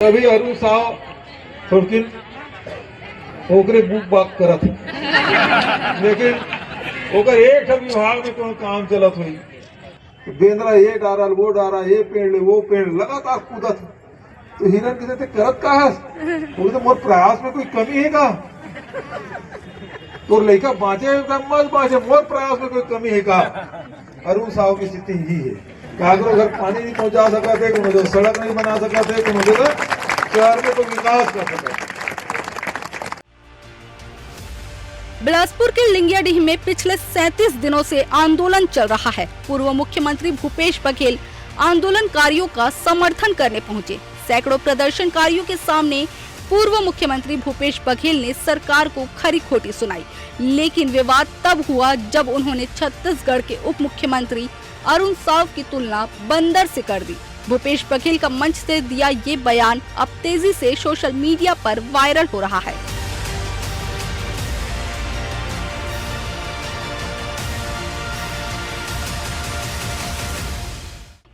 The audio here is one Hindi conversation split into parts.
अभी अरुण साव थोड़किन ओकरे बुक बात करत लेकिन ओकर एक विभाग में कोई काम चलत हुई बेंद्रा ये डारल वो डारा ये पेड़ ले वो पेड़ लगातार कूदत तो हिरन किसे ते करत का है वो तो मोर प्रयास में कोई कमी है का तो लड़का बाँचे मत बाँचे मोर प्रयास में कोई कमी है का अरुण साव की स्थिति ही है कागरो घर पानी नहीं पहुंचा सका थे कोनो जगह सड़क नहीं बना सका थे कोनो जगह शहर में कोई विकास कर सका। बिलासपुर के लिंगियाडीह में पिछले 37 दिनों से आंदोलन चल रहा है। पूर्व मुख्यमंत्री भूपेश बघेल आंदोलनकारियों का समर्थन करने पहुंचे। सैकड़ों प्रदर्शनकारियों के सामने पूर्व मुख्यमंत्री भूपेश बघेल ने सरकार को खरी खोटी सुनाई, लेकिन विवाद तब हुआ जब उन्होंने छत्तीसगढ़ के उप मुख्यमंत्री अरुण साव की तुलना बंदर से कर दी। भूपेश बघेल का मंच से दिया ये बयान अब तेजी से सोशल मीडिया पर वायरल हो रहा है।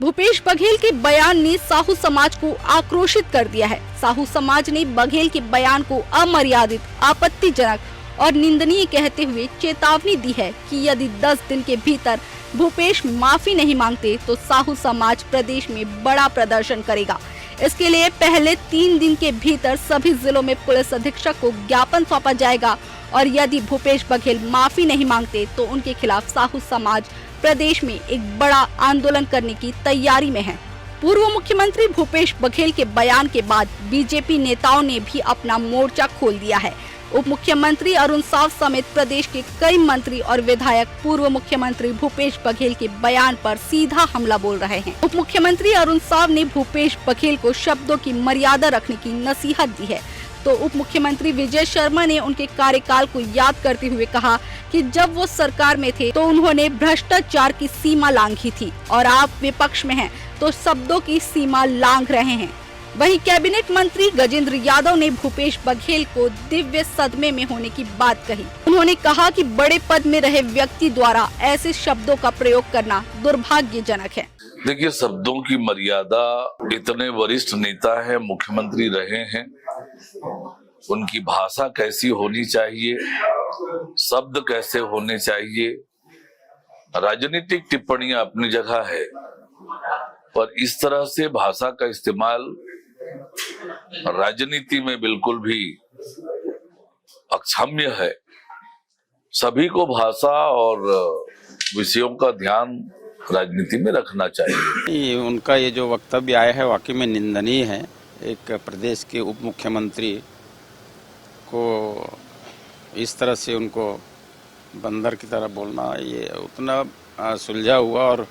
भूपेश बघेल के बयान ने साहू समाज को आक्रोशित कर दिया है। साहू समाज ने बघेल के बयान को अमर्यादित, आपत्तिजनक और निंदनीय कहते हुए चेतावनी दी है कि यदि 10 दिन के भीतर भूपेश माफी नहीं मांगते तो साहू समाज प्रदेश में बड़ा प्रदर्शन करेगा। इसके लिए पहले 3 दिन के भीतर सभी जिलों में पुलिस अधीक्षक को ज्ञापन सौंपा जाएगा और यदि भूपेश बघेल माफी नहीं मांगते तो उनके खिलाफ साहू समाज प्रदेश में एक बड़ा आंदोलन करने की तैयारी में है। पूर्व मुख्यमंत्री भूपेश बघेल के बयान के बाद बीजेपी नेताओं ने भी अपना मोर्चा खोल दिया है। उप मुख्यमंत्री अरुण साव समेत प्रदेश के कई मंत्री और विधायक पूर्व मुख्यमंत्री भूपेश बघेल के बयान पर सीधा हमला बोल रहे हैं। उप मुख्यमंत्री अरुण साव ने भूपेश बघेल को शब्दों की मर्यादा रखने की नसीहत दी है तो उप मुख्यमंत्री विजय शर्मा ने उनके कार्यकाल को याद करते हुए कहा कि जब वो सरकार में थे तो उन्होंने भ्रष्टाचार की सीमा लांघी थी और आप विपक्ष में हैं तो शब्दों की सीमा लांघ रहे हैं। वहीं कैबिनेट मंत्री गजेंद्र यादव ने भूपेश बघेल को दिव्य सदमे में होने की बात कही। उन्होंने कहा कि बड़े पद में रहे व्यक्ति द्वारा ऐसे शब्दों का प्रयोग करना दुर्भाग्यजनक है। देखिए, शब्दों की मर्यादा, इतने वरिष्ठ नेता है, मुख्यमंत्री रहे हैं, उनकी भाषा कैसी होनी चाहिए, शब्द कैसे होने चाहिए। राजनीतिक टिप्पणियां अपनी जगह है, पर इस तरह से भाषा का इस्तेमाल राजनीति में बिल्कुल भी अक्षम्य है। सभी को भाषा और विषयों का ध्यान राजनीति में रखना चाहिए। उनका ये जो वक्तव्य आया है वाकई में निंदनीय है। एक प्रदेश के उप मुख्यमंत्री को इस तरह से उनको बंदर की तरह बोलना, ये उतना सुलझा हुआ और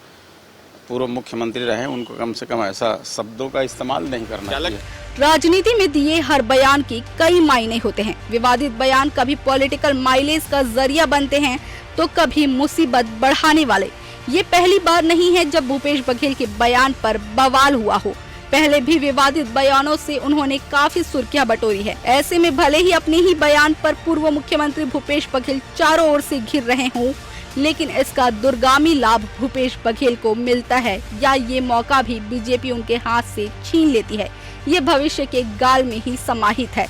पूर्व मुख्यमंत्री रहे, उनको कम से कम ऐसा शब्दों का इस्तेमाल नहीं करना चाहिए। राजनीति में दिए हर बयान की कई मायने होते हैं। विवादित बयान कभी पॉलिटिकल माइलेज का जरिया बनते हैं तो कभी मुसीबत बढ़ाने वाले। ये पहली बार नहीं है जब भूपेश बघेल के बयान पर बवाल हुआ हो। पहले भी विवादित बयानों से उन्होंने काफी सुर्खियां बटोरी है। ऐसे में भले ही अपने ही बयान पर पूर्व मुख्यमंत्री भूपेश बघेल चारों ओर से घिर रहे हों, लेकिन इसका दूरगामी लाभ भूपेश बघेल को मिलता है या ये मौका भी बीजेपी उनके हाथ से छीन लेती है, ये भविष्य के गाल में ही समाहित है।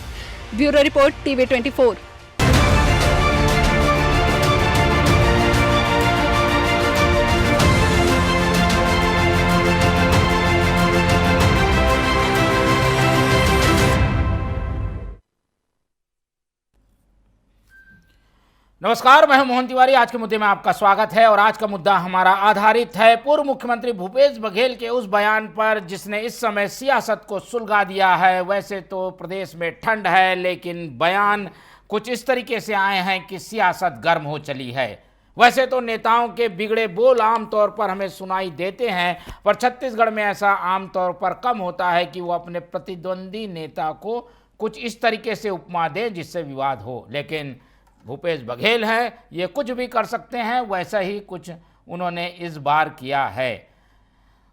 Bureau report, TV 24। नमस्कार, मैं हूं मोहन तिवारी। आज के मुद्दे में आपका स्वागत है और आज का मुद्दा हमारा आधारित है पूर्व मुख्यमंत्री भूपेश बघेल के उस बयान पर जिसने इस समय सियासत को सुलगा दिया है। वैसे तो प्रदेश में ठंड है, लेकिन बयान कुछ इस तरीके से आए हैं कि सियासत गर्म हो चली है। वैसे तो नेताओं के बिगड़े बोल आमतौर पर हमें सुनाई देते हैं, पर छत्तीसगढ़ में ऐसा आमतौर पर कम होता है कि वो अपने प्रतिद्वंदी नेता को कुछ इस तरीके से उपमा दें जिससे विवाद हो। लेकिन भूपेश बघेल हैं, ये कुछ भी कर सकते हैं, वैसा ही कुछ उन्होंने इस बार किया है।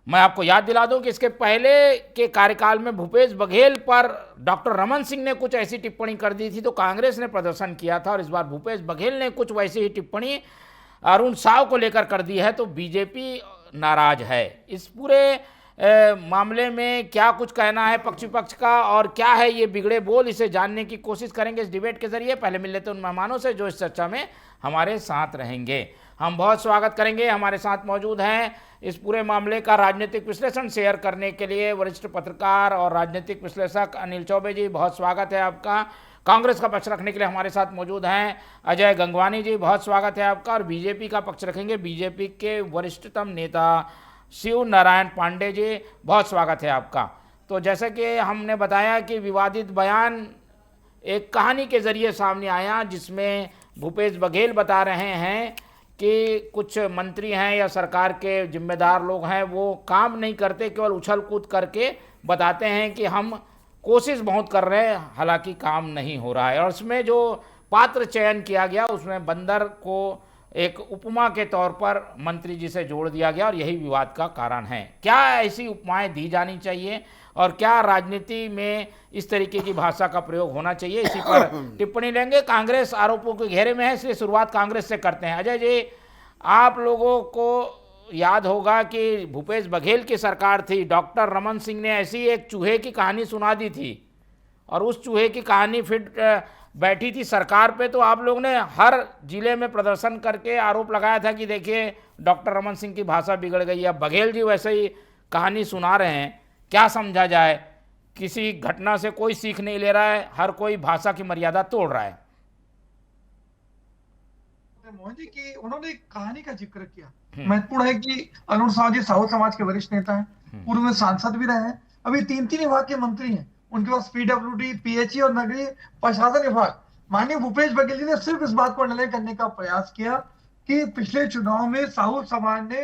मैं आपको याद दिला दूं कि इसके पहले के कार्यकाल में भूपेश बघेल पर डॉक्टर रमन सिंह ने कुछ ऐसी टिप्पणी कर दी थी तो कांग्रेस ने प्रदर्शन किया था, और इस बार भूपेश बघेल ने कुछ वैसी ही टिप्पणी अरुण साव को लेकर कर दी है तो बीजेपी नाराज है। इस पूरे मामले में क्या कुछ कहना है पक्ष विपक्ष का और क्या है ये बिगड़े बोल, इसे जानने की कोशिश करेंगे इस डिबेट के जरिए। पहले मिल लेते हैं उन मेहमानों से जो इस चर्चा में हमारे साथ रहेंगे। हम बहुत स्वागत करेंगे, हमारे साथ मौजूद हैं इस पूरे मामले का राजनीतिक विश्लेषण शेयर करने के लिए वरिष्ठ पत्रकार और राजनीतिक विश्लेषक अनिल चौबे जी, बहुत स्वागत है आपका। कांग्रेस का पक्ष रखने के लिए हमारे साथ मौजूद हैं अजय गंगवानी जी, बहुत स्वागत है आपका। और बीजेपी का पक्ष रखेंगे बीजेपी के वरिष्ठतम नेता शिव नारायण पांडे जी, बहुत स्वागत है आपका। तो जैसा कि हमने बताया कि विवादित बयान एक कहानी के जरिए सामने आया जिसमें भूपेश बघेल बता रहे हैं कि कुछ मंत्री हैं या सरकार के जिम्मेदार लोग हैं वो काम नहीं करते, केवल उछल कूद करके बताते हैं कि हम कोशिश बहुत कर रहे हैं, हालांकि काम नहीं हो रहा है। और उसमें जो पात्र चयन किया गया उसमें बंदर को एक उपमा के तौर पर मंत्री जी से जोड़ दिया गया और यही विवाद का कारण है। क्या ऐसी उपमाएं दी जानी चाहिए और क्या राजनीति में इस तरीके की भाषा का प्रयोग होना चाहिए, इसी पर टिप्पणी लेंगे। कांग्रेस आरोपों के घेरे में है, इसलिए शुरुआत कांग्रेस से करते हैं। अजय जी, आप लोगों को याद होगा कि भूपेश बघेल की सरकार थी, डॉक्टर रमन सिंह ने ऐसी एक चूहे की कहानी सुना दी थी और उस चूहे की कहानी फिट बैठी थी सरकार पे, तो आप लोग ने हर जिले में प्रदर्शन करके आरोप लगाया था कि देखिए डॉक्टर रमन सिंह की भाषा बिगड़ गई है। बघेल जी वैसे ही कहानी सुना रहे हैं, क्या समझा जाए? किसी घटना से कोई सीख नहीं ले रहा है, हर कोई भाषा की मर्यादा तोड़ रहा है। मोहन जी की उन्होंने एक कहानी का जिक्र किया, महत्वपूर्ण है कि अरुण साहू जी साहू समाज के वरिष्ठ नेता हैं, पूर्व में सांसद भी रहे हैं, अभी 3 विभाग के मंत्री हैं, उनके पास पीडब्ल्यूडी, पीएचई और नगरीय प्रशासन विभाग। माननीय भूपेश बघेल जी ने सिर्फ इस बात को अंडरलाइन करने का प्रयास किया कि पिछले चुनाव में साहू समाज ने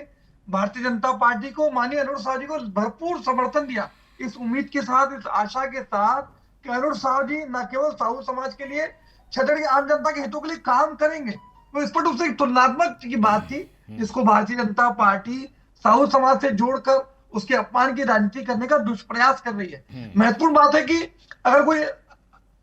भारतीय जनता पार्टी को, माननीय अरुण साहू जी को भरपूर समर्थन दिया, इस उम्मीद के साथ, इस आशा के साथ कि अरुण साहू जी न केवल साहू समाज के लिए, छत्तीसगढ़ की आम जनता के हितों के लिए काम करेंगे। तो स्पष्ट रूप से एक तुलनात्मक की बात थी जिसको भारतीय जनता पार्टी साहू समाज से जोड़कर उसके अपमान की राजनीति करने का दुष्प्रयास कर रही है। महत्वपूर्ण बात है कि अगर कोई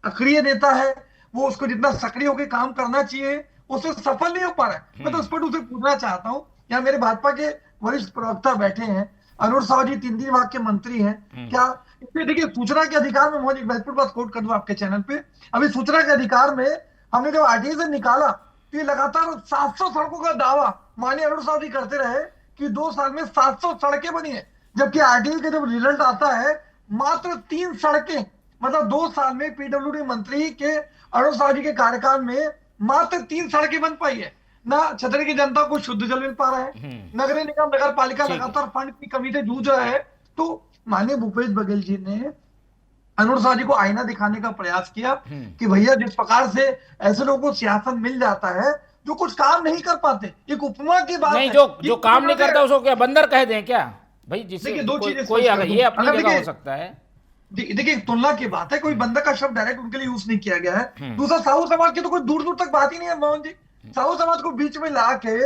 अक्रिय नेता है वो उसको जितना सक्रिय होकर काम करना चाहिए उससे सफल नहीं हो पा रहा है। मैं तो स्पष्ट रूप से पूछना चाहता हूँ, यहाँ मेरे भाजपा के वरिष्ठ प्रवक्ता बैठे हैं, अरुण साहू जी 3 विभाग के मंत्री हैं, क्या इसमें देखिए सूचना के अधिकार में, मुझे महत्वपूर्ण बात कोट कर दूं आपके चैनल पे, अभी सूचना के अधिकार में हमने जब आरटीआई से निकाला तो ये लगातार 700 सड़कों का दावा माननीय अरुण साहू जी करते रहे कि 2 साल में 700 सड़कें बनी है, जबकि आरटीआई का जब रिजल्ट आता है मात्र 3 सड़कें, मतलब 2 साल में पीडब्ल्यूडी मंत्री के अरुण साहू जी के कार्यकाल में मात्र 3 सड़कें बन पाई है। ना छतरी की जनता को शुद्ध जल मिल पा रहा है, नगर निगम नगर पालिका लगातार फंड की कमी से जूझ रहा है। तो माननीय भूपेश बघेल जी ने अरुण साहू जी को आईना दिखाने का प्रयास किया कि भैया जिस प्रकार से ऐसे लोगों को सियासत मिल जाता है जो कुछ काम नहीं कर पाते, एक उपमा की बात नहीं, है। जो काम नहीं करता उसको क्या बंदर कह दें क्या भाई? जिससे कोई अगर ये अपनी जगह हो सकता है। देखिए तुलना की बात है, कोई बंदर का शब्द डायरेक्ट उनके लिए यूज नहीं किया गया है। दूसरा साहू समाज की तो कोई दूर दूर तक बात ही नहीं है मोहन जी। साहू समाज को बीच में ला के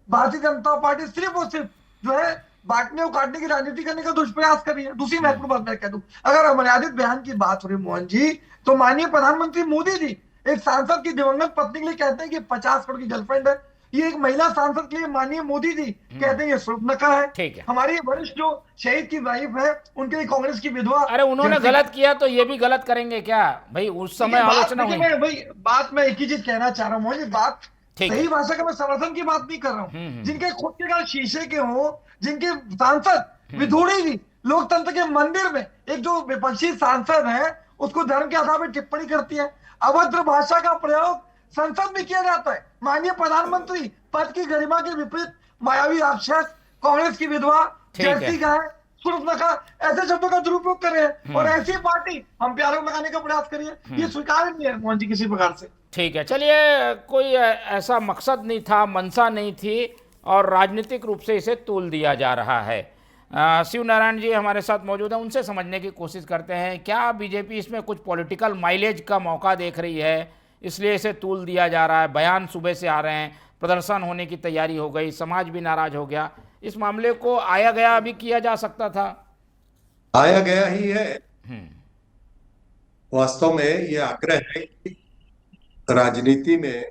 भारतीय जनता पार्टी सिर्फ और सिर्फ जो है बांटने और काटने की राजनीति करने का दुष्प्रयास कर रही है। दूसरी महत्वपूर्ण बात मैं कह दूं, अगर अमर्यादित बयान की बात हो रही मोहन जी, तो माननीय प्रधानमंत्री मोदी जी एक सांसद की दिवंगत पत्नी के लिए कहते हैं कि 50 करोड़ की गर्लफ्रेंड है। ये एक महिला सांसद के लिए माननीय मोदी जी कहते हैं ये शुभनका है। हमारी वरिष्ठ जो शहीद की वाइफ है उनके लिए कांग्रेस की विधवा, अरे उन्होंने गलत किया तो ये भी गलत करेंगे क्या भाई? उस समय आलोचना हुई। भाई बात मैं एक ही चीज कहना चाह रहा हूँ मोदी, बात सही भाषा का मैं समर्थन की बात नहीं कर रहा हूँ। जिनके खुद के घर शीशे के हो, जिनके सांसद विधुड़ी जी लोकतंत्र के मंदिर में एक जो विपक्षी सांसद है उसको धर्म के आधार पर टिप्पणी करती है, अभद्र भाषा का प्रयोग संसद में किया जाता है। माननीय प्रधानमंत्री पद की गरिमा के विपरीत मायावी राक्षस, कांग्रेस की विधवा, जर्सी का है, सुरफनका, ऐसे शब्दों का दुरुपयोग कर रहे हैं और ऐसी पार्टी हम प्यारों में लगाने का प्रयास करिए, ये स्वीकार नहीं है मोहन जी किसी प्रकार से। ठीक है, चलिए कोई ऐसा मकसद नहीं था, मंशा नहीं थी और राजनीतिक रूप से इसे तोल दिया जा रहा है। शिव नारायण जी हमारे साथ मौजूद हैं, उनसे समझने की कोशिश करते हैं। क्या बीजेपी इसमें कुछ पॉलिटिकल माइलेज का मौका देख रही है, इसलिए इसे तूल दिया जा रहा है? बयान सुबह से आ रहे हैं, प्रदर्शन होने की तैयारी हो गई, समाज भी नाराज हो गया। इस मामले को आया गया अभी किया जा सकता था, आया गया ही है। वास्तव में ये आग्रह है कि राजनीति में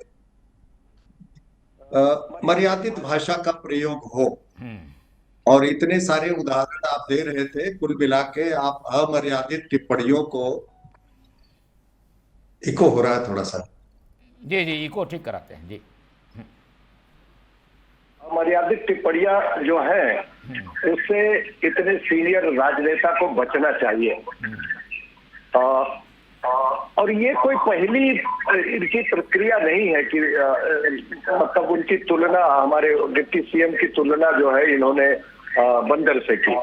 मर्यादित भाषा का प्रयोग हो। और इतने सारे उदाहरण आप दे रहे थे, कुल मिला के आप अमर्यादित टिप्पणियों को, इको हो रहा है थोड़ा सा। जी जी, इको ठीक कराते हैं जी। अमर्यादित टिप्पणियां जो है उससे इतने सीनियर राजनेता को बचना चाहिए। और ये कोई पहली इनकी प्रक्रिया नहीं है कि तब उनकी तुलना, हमारे डिप्टी सीएम की तुलना जो है इन्होंने बंदर से की।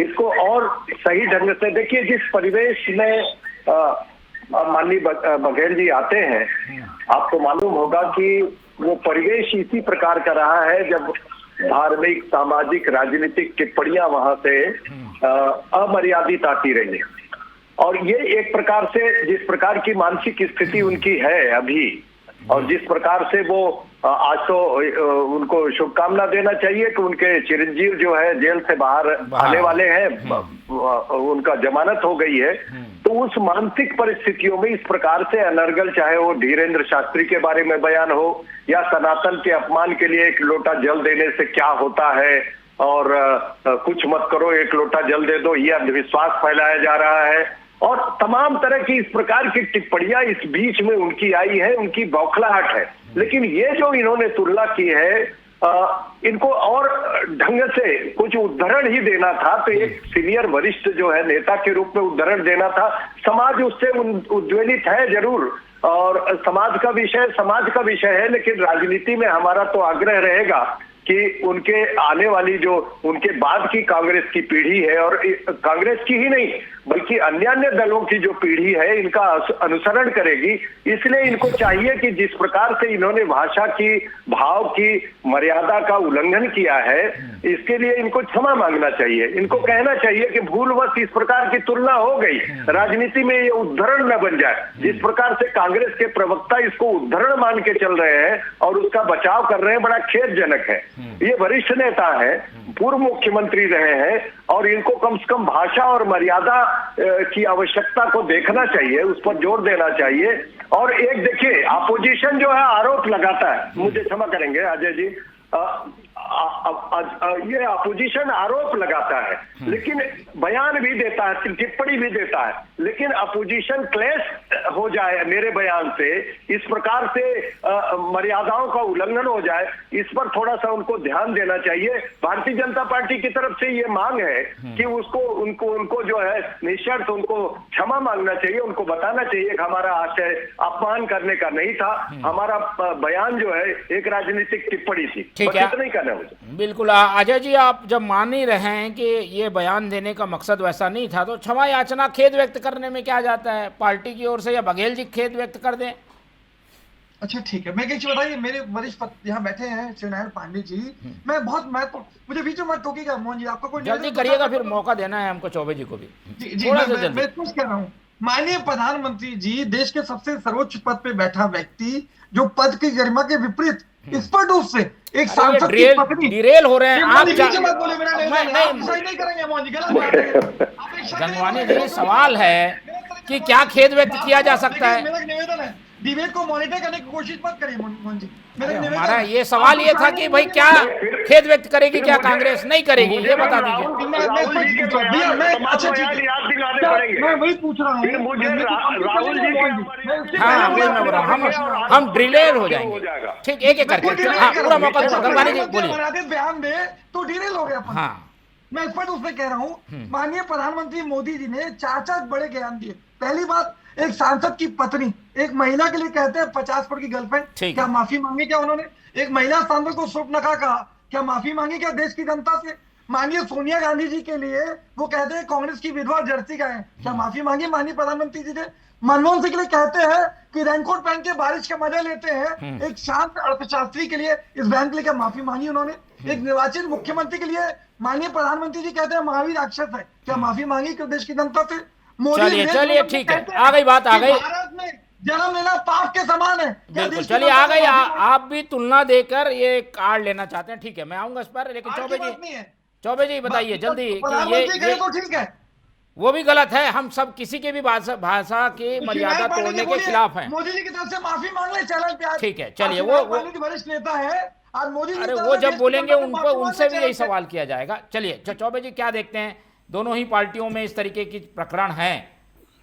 इसको और सही ढंग से देखिए, जिस परिवेश में माननीय बघेल जी आते हैं, आपको मालूम होगा कि वो परिवेश इसी प्रकार का रहा है जब धार्मिक, सामाजिक, राजनीतिक टिप्पणियां वहां से अमर्यादित आती रही। और ये एक प्रकार से जिस प्रकार की मानसिक स्थिति उनकी है अभी, और जिस प्रकार से वो आज तो उनको शुभकामना देना चाहिए कि उनके चिरंजीव जो है जेल से बाहर आने वाले हैं, उनका जमानत हो गई है। तो उस मानसिक परिस्थितियों में इस प्रकार से अनर्गल, चाहे वो धीरेन्द्र शास्त्री के बारे में बयान हो या सनातन के अपमान के लिए एक लोटा जल देने से क्या होता है, और कुछ मत करो एक लोटा जल दे दो, ये अंधविश्वास फैलाया जा रहा है, और तमाम तरह की इस प्रकार की टिप्पणियां इस बीच में उनकी आई है, उनकी बौखलाहट है। लेकिन ये जो इन्होंने तुलना की है, इनको और ढंग से कुछ उदाहरण ही देना था। तो एक सीनियर वरिष्ठ जो है नेता के रूप में उदाहरण देना था। समाज उससे उद्वेलित है जरूर, और समाज का विषय है, लेकिन राजनीति में हमारा तो आग्रह रहेगा कि उनके आने वाली जो उनके बाद की कांग्रेस की पीढ़ी है, और कांग्रेस की ही नहीं बल्कि अन्य दलों की जो पीढ़ी है, इनका अनुसरण करेगी। इसलिए इनको चाहिए कि जिस प्रकार से इन्होंने भाषा की, भाव की मर्यादा का उल्लंघन किया है, इसके लिए इनको क्षमा मांगना चाहिए। इनको कहना चाहिए कि भूलवश इस प्रकार की तुलना हो गई, राजनीति में ये उदाहरण न बन जाए। जिस प्रकार से कांग्रेस के प्रवक्ता इसको उदाहरण मान के चल रहे हैं और उसका बचाव कर रहे हैं, बड़ा खेदजनक है। ये वरिष्ठ नेता है, पूर्व मुख्यमंत्री रहे हैं, और इनको कम से कम भाषा और मर्यादा की आवश्यकता को देखना चाहिए, उस पर जोर देना चाहिए। और एक देखिए, अपोजिशन जो है आरोप लगाता है, मुझे क्षमा करेंगे अजय जी, ये अपोजिशन आरोप लगाता है, लेकिन बयान भी देता है, टिप्पणी भी देता है, लेकिन अपोजिशन क्लेश हो जाए मेरे बयान से, इस प्रकार से मर्यादाओं का उल्लंघन हो जाए, इस पर थोड़ा सा उनको ध्यान देना चाहिए। भारतीय जनता पार्टी की तरफ से ये मांग है कि उनको जो है निश्चित उनको क्षमा मांगना चाहिए, उनको बताना चाहिए कि हमारा आशय अपमान करने का नहीं था, हमारा बयान जो है एक राजनीतिक टिप्पणी थी, ठीक है, नहीं करना। बिल्कुल अजय जी, आप जब मान ही रहे हैं कि ये बयान देने का मकसद वैसा नहीं था, तो क्षमा याचना, खेद व्यक्त करने में क्या जाता है? पार्टी की ओर से या बघेल जी खेद व्यक्त कर दें। अच्छा ठीक है, मैं एक चीज बताइए, मेरे वरिष्ठ यहाँ बैठे हैं शिवनारायण पांडे जी, मैं मुझे बीच में मत टोकिएगा मोहन जी, आपका कोई जल्दी करिएगा, फिर मौका देना है हमको चौबे जी को भी। मैं कुछ कह रहा हूँ। माननीय प्रधानमंत्री जी, देश के सबसे सर्वोच्च पद पे बैठा व्यक्ति, जो पद की गरिमा के विपरीत स्पष्ट रूप से एक सांसद की पत्नी डिरेल हो रहे हैं आप। गंगवानी जी, सवाल है कि क्या खेद व्यक्त किया जा सकता है? मेरा निवेदन है, डिबेट को मॉनिटर करने की कोशिश मत करिए मोहन जी। हमारा ये सवाल ये था कि भाई क्या खेद व्यक्त करेगी, क्या कांग्रेस नहीं करेगी, ये बता दीजिए। मैं वही पूछ रहा हूँ, हाँ वही मैं बोल रहा हूँ, हम डिलेर हो जाएंगे। ठीक, एक एक करके, हाँ पूरा मौका दूंगा। गंगवानी जी बोलिए। बयान दे तो डिलेर हो गया। हाँ, मैं स्पष्ट उसमें कह रहा हूँ, माननीय प्रधानमंत्री मोदी जी ने 4 बड़े बयान दिए। पहली बात, एक सांसद की पत्नी, एक महिला के लिए कहते हैं 50 फुट की गर्लफ्रेंड, क्या माफी मांगी? क्या उन्होंने एक महिला सांसद को शोभनखा कहा, क्या माफी मांगी क्या देश की जनता से? माननीय सोनिया गांधी जी के लिए वो कहते हैं कांग्रेस की विधवा जर्सी गाय, क्या माफी मांगी माननीय प्रधानमंत्री जी ने? मनमोहन सिंह के लिए कहते हैं कि रेनकोट पहन के बारिश का मजा लेते हैं, एक शांत अर्थशास्त्री के लिए इस बयान के लिए क्या माफी मांगी उन्होंने? एक निर्वाचित मुख्यमंत्री के लिए माननीय प्रधानमंत्री जी कहते हैं महावीर राक्षस है, क्या माफी मांगी क्यों देश की जनता से? चलिए ठीक है, आ गई बात, आ गई। भारत में जन्म लेना पाप के समान है। बिल्कुल, चलिए आ गई। आप भी तुलना देकर ये कार्ड लेना चाहते हैं, ठीक है, मैं आऊंगा इस पर। लेकिन चौबे जी बताइए जल्दी कि ये तो ठीक है, वो भी गलत है। हम सब किसी के भी भाषा की मर्यादा तोड़ने के खिलाफ हैं। मोदी जी की तरफ से माफी मांग ले, चैलेंज पे। ठीक है, चलिए वो वरिष्ठ नेता है, आज मोदी जी अरे इस तरह वो से जब देश की बोलेंगे जनता को उनको, बाकी उनसे भी मारना यही चाहते हैं। सवाल किया जाएगा। चलिए चौबे जी, क्या देखते हैं, दोनों ही पार्टियों में इस तरीके की प्रकरण हैं,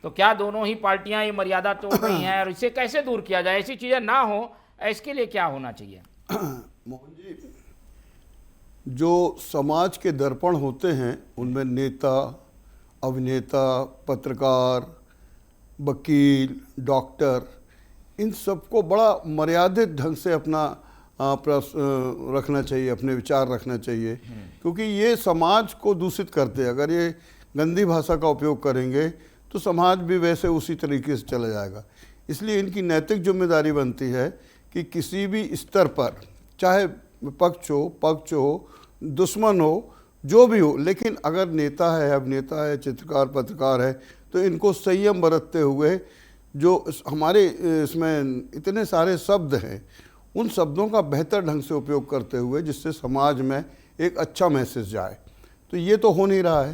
तो क्या दोनों ही पार्टियां ये मर्यादा तोड़ रही हैं और इसे कैसे दूर किया जाए, ऐसी चीजें ना हो, इसके लिए क्या होना चाहिए? मोहन जी, जो समाज के दर्पण होते हैं उनमें नेता, अभिनेता, पत्रकार, वकील, डॉक्टर, इन सबको बड़ा मर्यादित ढंग से अपना रखना चाहिए, अपने विचार रखना चाहिए, क्योंकि ये समाज को दूषित करते हैं। अगर ये गंदी भाषा का उपयोग करेंगे तो समाज भी वैसे उसी तरीके से चला जाएगा। इसलिए इनकी नैतिक जिम्मेदारी बनती है कि किसी भी स्तर पर, चाहे पक्ष हो, दुश्मन हो, जो भी हो, लेकिन अगर नेता है, अभिनेता है, चित्रकार, पत्रकार है, तो इनको संयम बरतते हुए, जो हमारे इसमें इतने सारे शब्द हैं, उन शब्दों का बेहतर ढंग से उपयोग करते हुए जिससे समाज में एक अच्छा मैसेज जाए। तो ये तो हो नहीं रहा है।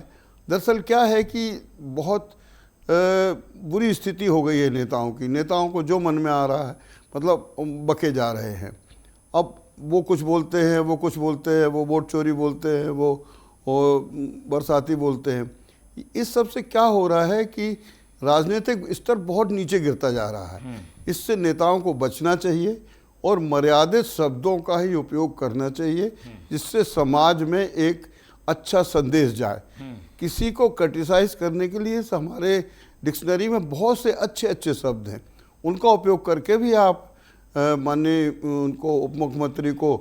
दरअसल क्या है कि बहुत बुरी स्थिति हो गई है नेताओं की। नेताओं को जो मन में आ रहा है, मतलब बके जा रहे हैं। अब वो कुछ बोलते हैं, वो कुछ बोलते हैं, वो वोट चोरी बोलते हैं, वो बरसाती बोलते हैं। इस सब से क्या हो रहा है कि राजनीतिक स्तर बहुत नीचे गिरता जा रहा है। इससे नेताओं को बचना चाहिए और मर्यादित शब्दों का ही उपयोग करना चाहिए, जिससे समाज में एक अच्छा संदेश जाए। किसी को क्रिटिसाइज करने के लिए हमारे डिक्शनरी में बहुत से अच्छे अच्छे शब्द हैं, उनका उपयोग करके भी आप माननीय उनको उप मुख्यमंत्री को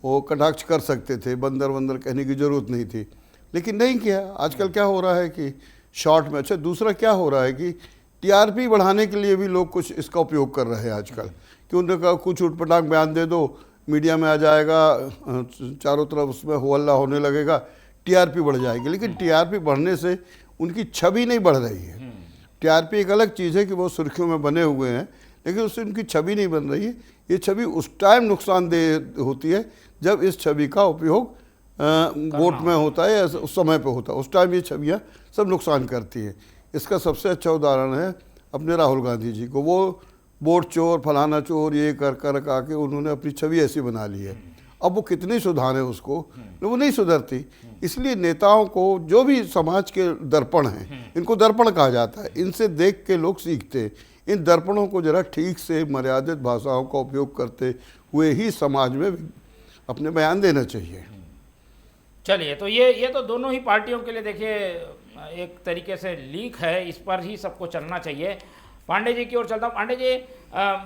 वो कटाक्ष कर सकते थे, बंदर वंदर कहने की ज़रूरत नहीं थी, लेकिन नहीं किया। आजकल क्या हो रहा है कि शॉर्ट में, अच्छा दूसरा क्या हो रहा है कि टीआरपी बढ़ाने के लिए भी लोग कुछ इसका उपयोग कर रहे हैं आजकल, कि उन्होंने कहा कुछ उठपटांग बयान दे दो, मीडिया में आ जाएगा, चारों तरफ उसमें हो हल्ला होने लगेगा, टीआरपी बढ़ जाएगी। लेकिन टीआरपी बढ़ने से उनकी छवि नहीं बढ़ रही है। टीआरपी एक अलग चीज़ है कि वो सुर्खियों में बने हुए हैं, लेकिन उससे उनकी छवि नहीं बन रही है। ये छवि उस टाइम नुकसानदेह होती है जब इस छवि का उपयोग वोट में होता है या उस समय पे होता है, उस टाइम ये छवियाँ सब नुकसान करती हैं। इसका सबसे अच्छा उदाहरण है अपने राहुल गांधी जी को। वो वोट चोर, फलाना चोर, ये कर के उन्होंने अपनी छवि ऐसी बना ली है। अब वो कितनी सुधारें उसको, वो नहीं सुधरती। इसलिए नेताओं को, जो भी समाज के दर्पण हैं, इनको दर्पण कहा जाता है, इनसे देख के लोग सीखते हैं। इन दर्पणों को जरा ठीक से मर्यादित भाषाओं का उपयोग करते हुए ही समाज में अपने बयान देना चाहिए। चलिए, तो ये तो दोनों ही पार्टियों के लिए देखिए एक तरीके से लीक है, इस पर ही सबको चलना चाहिए। पांडे जी की ओर चलता हूँ। पांडे जी,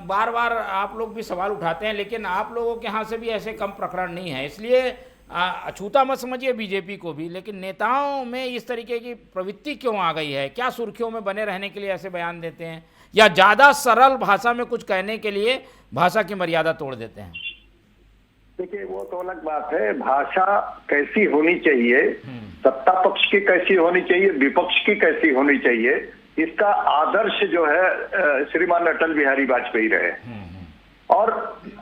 बार बार आप लोग भी सवाल उठाते हैं, लेकिन आप लोगों के यहाँ से भी ऐसे कम प्रकरण नहीं है, इसलिए अछूता मत समझिए बीजेपी को भी, लेकिन नेताओं में इस तरीके की प्रवृत्ति क्यों आ गई है? क्या सुर्खियों में बने रहने के लिए ऐसे बयान देते हैं, या ज़्यादा सरल भाषा में कुछ कहने के लिए भाषा की मर्यादा तोड़ देते हैं? देखिए, वो तो अलग बात है। भाषा कैसी होनी चाहिए, सत्ता पक्ष की कैसी होनी चाहिए, विपक्ष की कैसी होनी चाहिए, इसका आदर्श जो है श्रीमान अटल बिहारी वाजपेयी रहे। और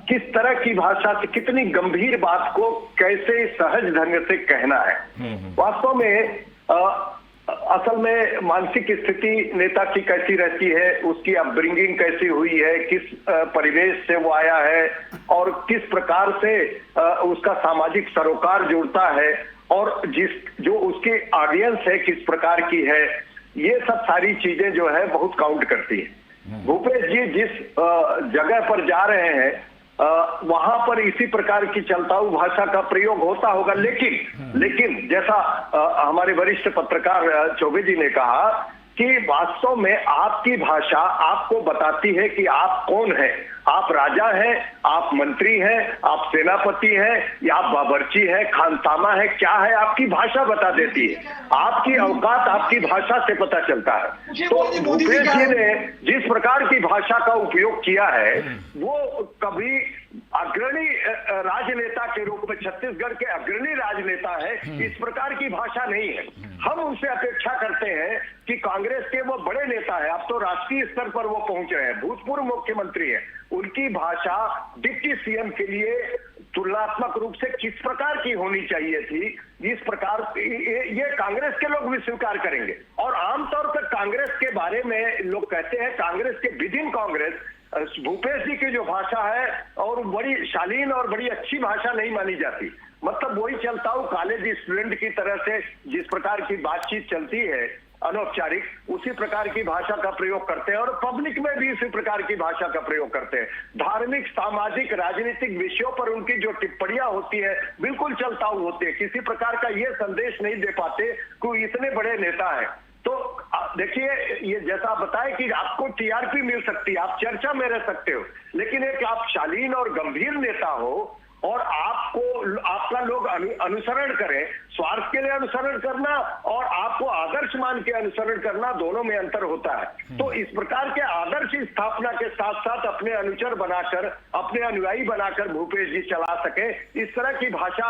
किस तरह की भाषा से कितनी गंभीर बात को कैसे सहज ढंग से कहना है। वास्तव में असल में मानसिक स्थिति नेता की कैसी रहती है, उसकी अपब्रिंगिंग कैसी हुई है, किस परिवेश से वो आया है और किस प्रकार से उसका सामाजिक सरोकार जुड़ता है, और जो उसकी ऑडियंस है किस प्रकार की है, ये सब सारी चीजें जो है बहुत काउंट करती है। भूपेश जी जिस जगह पर जा रहे हैं वहां पर इसी प्रकार की चलताऊ भाषा का प्रयोग होता होगा, लेकिन जैसा हमारे वरिष्ठ पत्रकार चौबे जी ने कहा कि वास्तव में आपकी भाषा आपको बताती है कि आप कौन है। आप राजा हैं, आप मंत्री हैं, आप सेनापति हैं, या आप बावर्ची हैं, खानसामा है, क्या है, आपकी भाषा बता देती है। आपकी औकात आपकी भाषा से पता चलता है। तो भूपेश जी ने जिस प्रकार की भाषा का उपयोग किया है, वो कभी अग्रणी राजनेता के रूप में, छत्तीसगढ़ के अग्रणी राजनेता है, इस प्रकार की भाषा नहीं है। हम उनसे अपेक्षा करते हैं कि कांग्रेस के वो बड़े नेता है, अब तो राष्ट्रीय स्तर पर वो पहुंच रहे हैं, भूतपूर्व मुख्यमंत्री हैं, उनकी भाषा डिप्टी सीएम के लिए तुलनात्मक रूप से किस प्रकार की होनी चाहिए थी, इस प्रकार ये कांग्रेस के लोग भी स्वीकार करेंगे। और आमतौर पर कांग्रेस के बारे में लोग कहते हैं, कांग्रेस के विद इन कांग्रेस भूपेश जी की जो भाषा है और बड़ी शालीन और बड़ी अच्छी भाषा नहीं मानी जाती। मतलब वही चलता हूँ कॉलेज स्टूडेंट की तरह से जिस प्रकार की बातचीत चलती है अनौपचारिक, उसी प्रकार की भाषा का प्रयोग करते हैं और पब्लिक में भी इसी प्रकार की भाषा का प्रयोग करते हैं। धार्मिक, सामाजिक, राजनीतिक विषयों पर उनकी जो टिप्पणियां होती है बिल्कुल चलताऊ होती है। किसी प्रकार का ये संदेश नहीं दे पाते कोई इतने बड़े नेता है। तो देखिए, ये जैसा आप बताएं कि आपको टीआरपी मिल सकती है, आप चर्चा में रह सकते हो, लेकिन एक आप शालीन और गंभीर नेता हो और आपका लोग अनुसरण करें, स्वार्थ के लिए अनुसरण करना और आपको आदर्श मान के अनुसरण करना, दोनों में अंतर होता है। तो इस प्रकार के आदर्श स्थापना के साथ साथ अपने अनुचर बनाकर, अपने अनुयायी बनाकर भूपेश जी चला सके, इस तरह की भाषा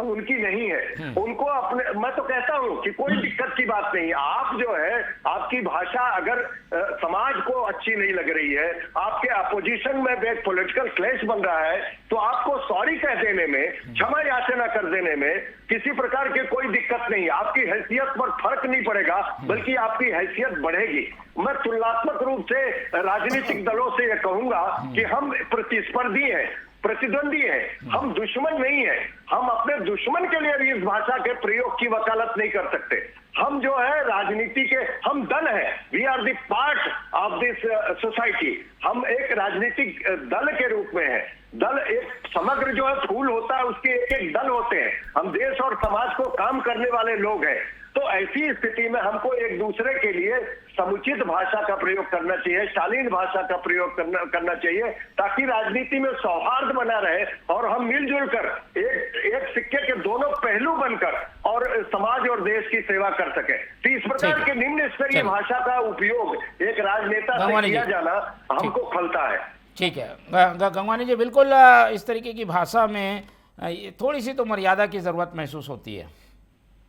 उनकी नहीं है। उनको अपने, मैं तो कहता हूं कि कोई दिक्कत की बात नहीं। आप जो है, आपकी भाषा अगर समाज को अच्छी नहीं लग रही है, आपके अपोजिशन में एक पॉलिटिकल क्लैश बन रहा है, तो आपको सॉरी कह देने में, क्षमा याचना कर देने में किसी प्रकार की कोई दिक्कत नहीं। आपकी हैसियत पर फर्क नहीं पड़ेगा, बल्कि आपकी हैसियत बढ़ेगी। मैं तुलनात्मक रूप से राजनीतिक दलों से यह कहूंगा कि हम प्रतिस्पर्धी हैं, प्रतिद्वंदी है, हम दुश्मन नहीं है। हम अपने दुश्मन के लिए भी इस भाषा के प्रयोग की वकालत नहीं कर सकते। हम जो है राजनीति के, हम दल है, we are the part of this society. हम एक राजनीतिक दल के रूप में है। दल एक समग्र जो है फूल होता है, उसके एक एक दल होते हैं। हम देश और समाज को काम करने वाले लोग हैं। तो ऐसी स्थिति में हमको एक दूसरे के लिए समुचित भाषा का प्रयोग करना चाहिए, शालीन भाषा का प्रयोग करना चाहिए, ताकि राजनीति में सौहार्द बना रहे और हम मिलजुल कर एक सिक्के के दोनों पहलू बनकर और समाज और देश की सेवा कर सके। तो इस प्रकार के निम्न स्तरीय भाषा का उपयोग एक राजनेता से किया जाना हमको खलता है। ठीक है गंगवानी जी, बिल्कुल इस तरीके की भाषा में थोड़ी सी तो मर्यादा की जरूरत महसूस होती है।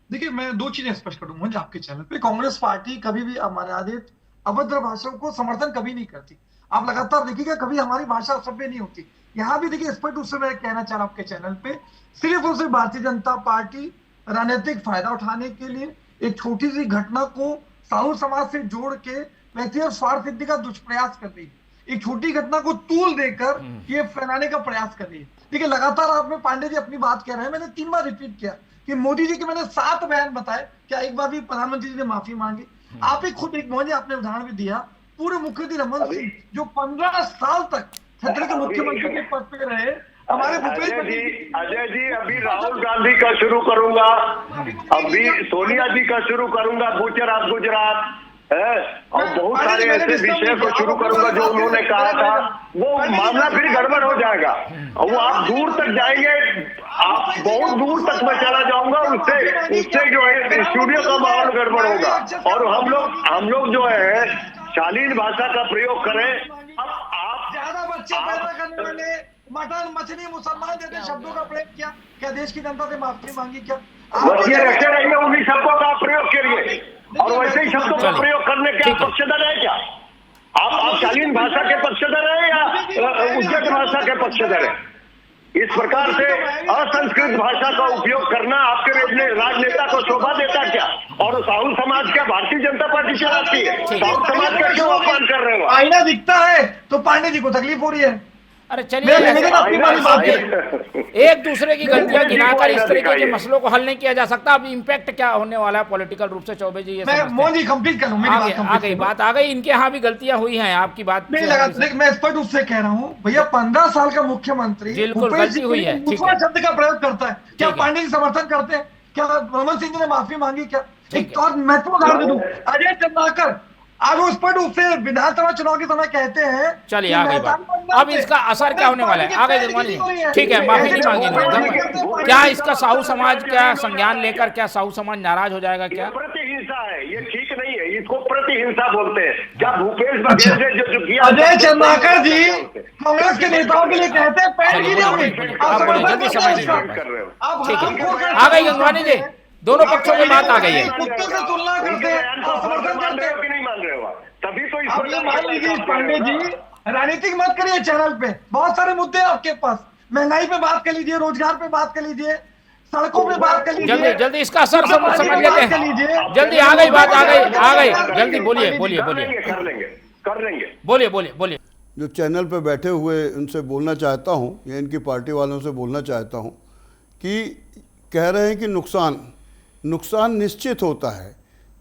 देखिए, मैं दो चीजें स्पष्ट कर दूंगा आपके चैनल पे। कांग्रेस पार्टी कभी भी अमर्यादित अभद्र भाषा को समर्थन कभी नहीं करती। आप लगातार देखिएगा, कभी हमारी भाषा सभ्य नहीं होती। यहाँ भी देखिए, स्पष्ट रूप से मैं कहना चाह रहा हूं आपके चैनल पे, सिर्फ और सिर्फ भारतीय जनता पार्टी राजनीतिक फायदा उठाने के लिए एक छोटी सी घटना को साहू समाज से जोड़ के व्यक्तिगत स्वार्थ सिद्धि का दुष्प्रयास कर रही है। एक छोटी घटना को तूल देकर ये फैलाने का प्रयास कर रही है। देखिए, लगातार आप में पांडे जी अपनी बात कह रहे हैं, मैंने 3 बार रिपीट किया कि मोदी जी के मैंने 7 बयान बताए, क्या एक बार भी प्रधानमंत्री जी ने माफी मांगी? आप ही खुद एक मोदी आपने उदाहरण भी दिया, पूर्व मुख्यमंत्री रमन सिंह जो 15 साल तक छत्तीसगढ़ के मुख्यमंत्री के पद पे रहे, हमारे भूपेश अजय जी अभी राहुल गांधी का शुरू करूंगा, अभी सोनिया जी का शुरू करूंगा, गुजरात और बहुत सारे ऐसे विषय को शुरू करूंगा जो उन्होंने कहा था। वो मामला फिर गड़बड़ हो जाएगा और वो आप दूर तक जाएंगे, आप बहुत दूर तक मैं चला जाऊंगा, उससे जो है स्टूडियो का माहौल गड़बड़ होगा। और हम लोग जो है शालीन भाषा का प्रयोग करें। अब आप ज्यादा बच्चे पैदा करने वाले मटन, मछली, मुसलमान जैसे शब्दों का प्रयोग किया, क्या देश की जनता से माफी मांगी? क्या ये रखे रहिए उन्हीं शब्दों का प्रयोग करिए और वैसे ही शब्दों का प्रयोग करने के आप पक्षधर है क्या? आप शालीन भाषा के पक्षधर है या उज्जत भाषा के पक्षधर है? इस प्रकार से असंस्कृत भाषा का उपयोग करना आपके अपने राजनेता को शोभा देता क्या? और साहू समाज क्या भारतीय जनता पार्टी चलाती है? साहू समाज का क्यों अपमान कर रहे हो? आईना दिखता है तो पांडे जी को तकलीफ हो रही है। अरे चलिए, एक दूसरे की गलतियां गिनाकर इस तरीके के मसलों को हल नहीं किया जा सकता। अब इम्पैक्ट क्या होने वाला है पॉलिटिकल रूप से? चौबे जी ये मोदी कंप्लीट करूं, मेरी बात आ गई, इनके यहाँ भी गलतियां हुई हैं, आपकी बात नहीं लगा। मैं स्पष्ट रूप से कह रहा हूँ भैया, 15 साल का मुख्यमंत्री बिल्कुल गलती हुई है, दूसरा शब्द का प्रयोग करता है। क्या पांडे जी समर्थन करते हैं? क्या रमन सिंह जी ने माफी मांगी? क्या एक और महत्वपूर्ण उदाहरण दूं, अजय चंद्राकर आज वो स्पष्ट रूप से विधानसभा चुनाव के समय कहते हैं। चलिए आ गई बात, अब इसका असर क्या होने वाला है? आ गई गंगवानी, ठीक है, माफी नहीं मांगी, क्या इसका साहू समाज क्या संज्ञान लेकर, क्या साहू समाज नाराज हो जाएगा? क्या प्रतिहिंसा है? ये ठीक नहीं है, इसको प्रतिहिंसा बोलते हैं। क्या भूपेश बघेल से जो किया? अजय चंद्राकर जी कांग्रेस के नेताओं के लिए कहते हैं पैर गिरे, जल्दी समझ लीजिए। आ गई गंगवानी जी, दोनों पक्षों की बात आ गई है। तुलना करते हैं, समर्थन करते हैं, नहीं मान रहे हो? तभी तो आप ये मान लीजिए पांडे जी, राजनीतिक मत करिए चैनल पे, बहुत सारे मुद्दे हैं आपके पास। महंगाई पे बात कर लीजिए, रोजगार पे बात कर लीजिए, सड़कों पे बात कर लीजिए। जल्दी इसका असर समझ लेते हैं। जल्दी आ गई बात, आ गई जल्दी बोलिए, कर लेंगे बोलिए। जो चैनल पे बैठे हुए उनसे बोलना चाहता हूँ या इनकी पार्टी वालों से बोलना चाहता हूँ कि कह रहे हैं कि नुकसान निश्चित होता है।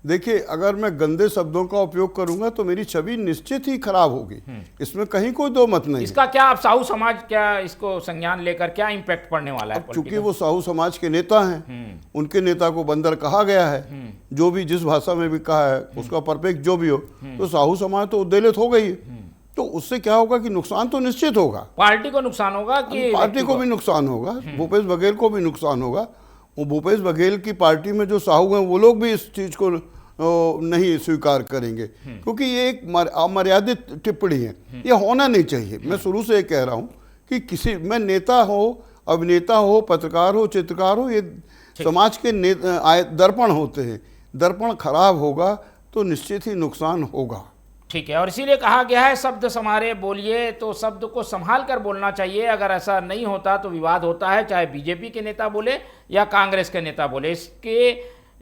देखिए, अगर मैं गंदे शब्दों का उपयोग करूंगा तो मेरी छवि निश्चित ही खराब होगी, इसमें कहीं कोई दो मत नहीं। इसका क्या आप साहू समाज क्या इसको संज्ञान लेकर क्या इम्पैक्ट पड़ने वाला है? चूंकि वो साहू समाज के नेता हैं, उनके नेता को बंदर कहा गया है, जो भी जिस भाषा में भी कहा है उसका परफेक्ट जो भी हो, तो साहू समाज तो उद्वेलित हो गई है। तो उससे क्या होगा कि नुकसान तो निश्चित होगा। पार्टी को नुकसान होगा कि पार्टी को भी नुकसान होगा, भूपेश बघेल को भी नुकसान होगा। वो भूपेश बघेल की पार्टी में जो साहू हैं वो लोग भी इस चीज को नहीं स्वीकार करेंगे, क्योंकि ये एक अमर्यादित टिप्पणी है, ये होना नहीं चाहिए। मैं शुरू से ये कह रहा हूँ कि किसी में नेता हो, अभिनेता हो, पत्रकार हो, चित्रकार हो, ये समाज के दर्पण होते हैं। दर्पण खराब होगा तो निश्चित ही नुकसान होगा। ठीक है, और इसीलिए कहा गया है शब्द संभारे बोलिए, तो शब्द को संभाल कर बोलना चाहिए। अगर ऐसा नहीं होता तो विवाद होता है, चाहे बीजेपी के नेता बोले या कांग्रेस के नेता बोले।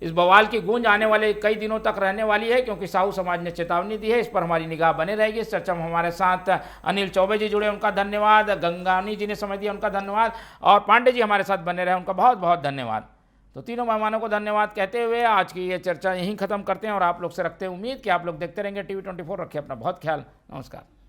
इस बवाल की गूंज आने वाले कई दिनों तक रहने वाली है, क्योंकि साहू समाज ने चेतावनी दी है। इस पर हमारी निगाह बने रहेगी। इस चर्चा में हमारे साथ अनिल चौबे जी जुड़े, उनका धन्यवाद। गंगानी जी ने समय दिया, उनका धन्यवाद। और पांडे जी हमारे साथ बने रहे, उनका बहुत बहुत धन्यवाद। तो तीनों मेहमानों को धन्यवाद कहते हुए आज की ये चर्चा यहीं खत्म करते हैं और आप लोग से रखते हैं उम्मीद कि आप लोग देखते रहेंगे TV24। रखिए अपना बहुत ख्याल। नमस्कार।